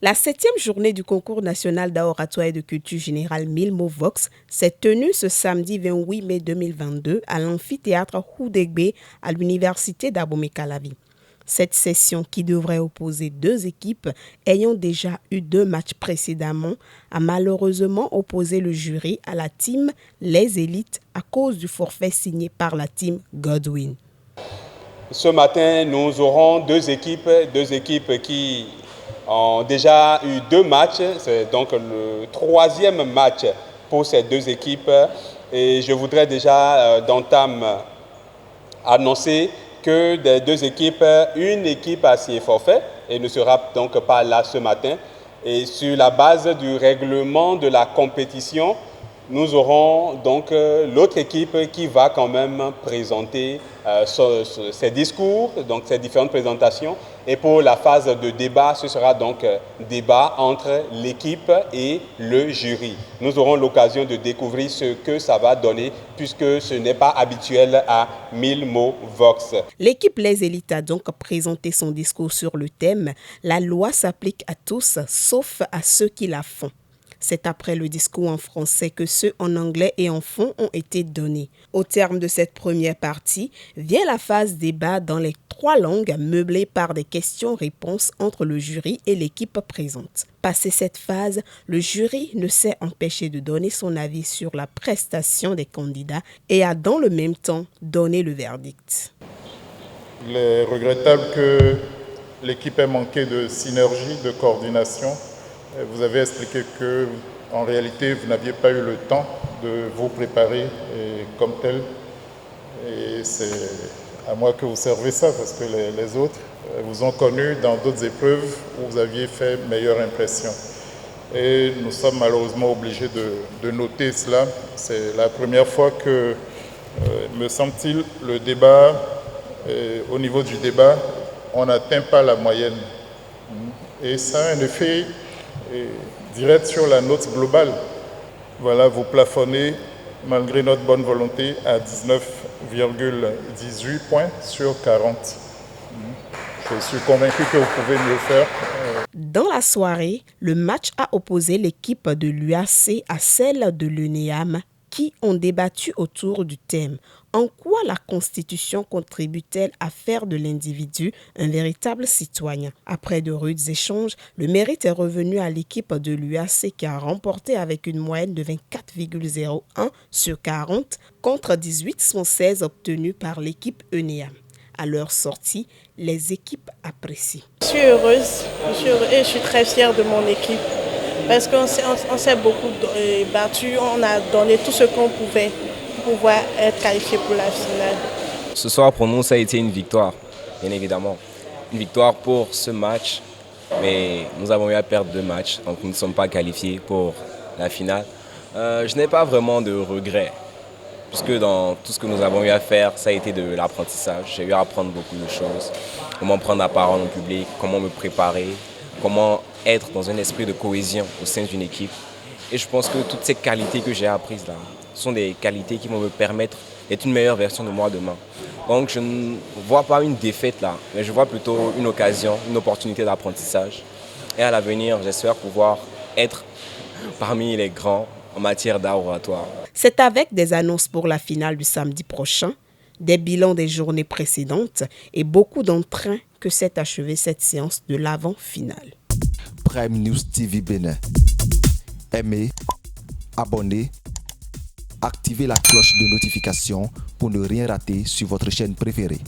La 7e journée du concours national d'oratoire et de culture générale 1000 mots Vox s'est tenue ce samedi 28 mai 2022 à l'amphithéâtre Houdegbe à l'université d'Abomey-Calavi. Cette session, qui devrait opposer deux équipes ayant déjà eu 2 matchs précédemment, a malheureusement opposé le jury à la team Les Élites à cause du forfait signé par la team Godwin. Ce matin, nous aurons deux équipes qui ont déjà eu 2 matchs. C'est donc le 3e match pour ces 2 équipes. Et je voudrais déjà d'entame annoncer que des 2 équipes, une équipe a signé forfait et ne sera donc pas là ce matin. Et sur la base du règlement de la compétition, nous aurons donc l'autre équipe qui va quand même présenter ses discours, donc ses différentes présentations. Et pour la phase de débat, ce sera donc débat entre l'équipe et le jury. Nous aurons l'occasion de découvrir ce que ça va donner puisque ce n'est pas habituel à 1000 mots Vox. L'équipe Les Élites a donc présenté son discours sur le thème « La loi s'applique à tous, sauf à ceux qui la font ». C'est après le discours en français que ceux en anglais et en fond ont été donnés. Au terme de cette première partie, vient la phase débat dans les 3 langues meublée par des questions-réponses entre le jury et l'équipe présente. Passé cette phase, le jury ne s'est empêché de donner son avis sur la prestation des candidats et a dans le même temps donné le verdict. Il est regrettable que l'équipe ait manqué de synergie, de coordination. Vous avez expliqué que, en réalité, vous n'aviez pas eu le temps de vous préparer comme tel. Et c'est à moi que vous servez ça, parce que les autres vous ont connu dans d'autres épreuves où vous aviez fait meilleure impression. Et nous sommes malheureusement obligés de noter cela. C'est la première fois que, me semble-t-il, le débat, au niveau du débat, on n'atteint pas la moyenne. Et ça a un effet direct sur la note globale. Voilà, vous plafonnez, malgré notre bonne volonté, à 19,18 points sur 40. Je suis convaincu que vous pouvez mieux faire. Dans la soirée, le match a opposé l'équipe de l'UAC à celle de l'UNEAM qui ont débattu autour du thème « En quoi la Constitution contribue-t-elle à faire de l'individu un véritable citoyen ?» Après de rudes échanges, le mérite est revenu à l'équipe de l'UAC qui a remporté avec une moyenne de 24,01 sur 40 contre 18,16 obtenus par l'équipe UNEAM. À leur sortie, les équipes apprécient. Je suis heureuse et je suis très fière de mon équipe parce qu'on s'est beaucoup battu, on a donné tout ce qu'on pouvait pour pouvoir être qualifié pour la finale. Ce soir pour nous ça a été une victoire, bien évidemment. Une victoire pour ce match, mais nous avons eu à perdre 2 matchs, donc nous ne sommes pas qualifiés pour la finale. Je n'ai pas vraiment de regrets. Puisque dans tout ce que nous avons eu à faire, ça a été de l'apprentissage. J'ai eu à apprendre beaucoup de choses. Comment prendre la parole en public, comment me préparer, comment être dans un esprit de cohésion au sein d'une équipe. Et je pense que toutes ces qualités que j'ai apprises là sont des qualités qui vont me permettre d'être une meilleure version de moi demain. Donc je ne vois pas une défaite là, mais je vois plutôt une occasion, une opportunité d'apprentissage. Et à l'avenir, j'espère pouvoir être parmi les grands en matière d'art oratoire. C'est avec des annonces pour la finale du samedi prochain, des bilans des journées précédentes et beaucoup d'entrain que s'est achevée cette séance de l'avant-finale. Prime News TV Bénin. Aimez, abonnez, activez la cloche de notification pour ne rien rater sur votre chaîne préférée.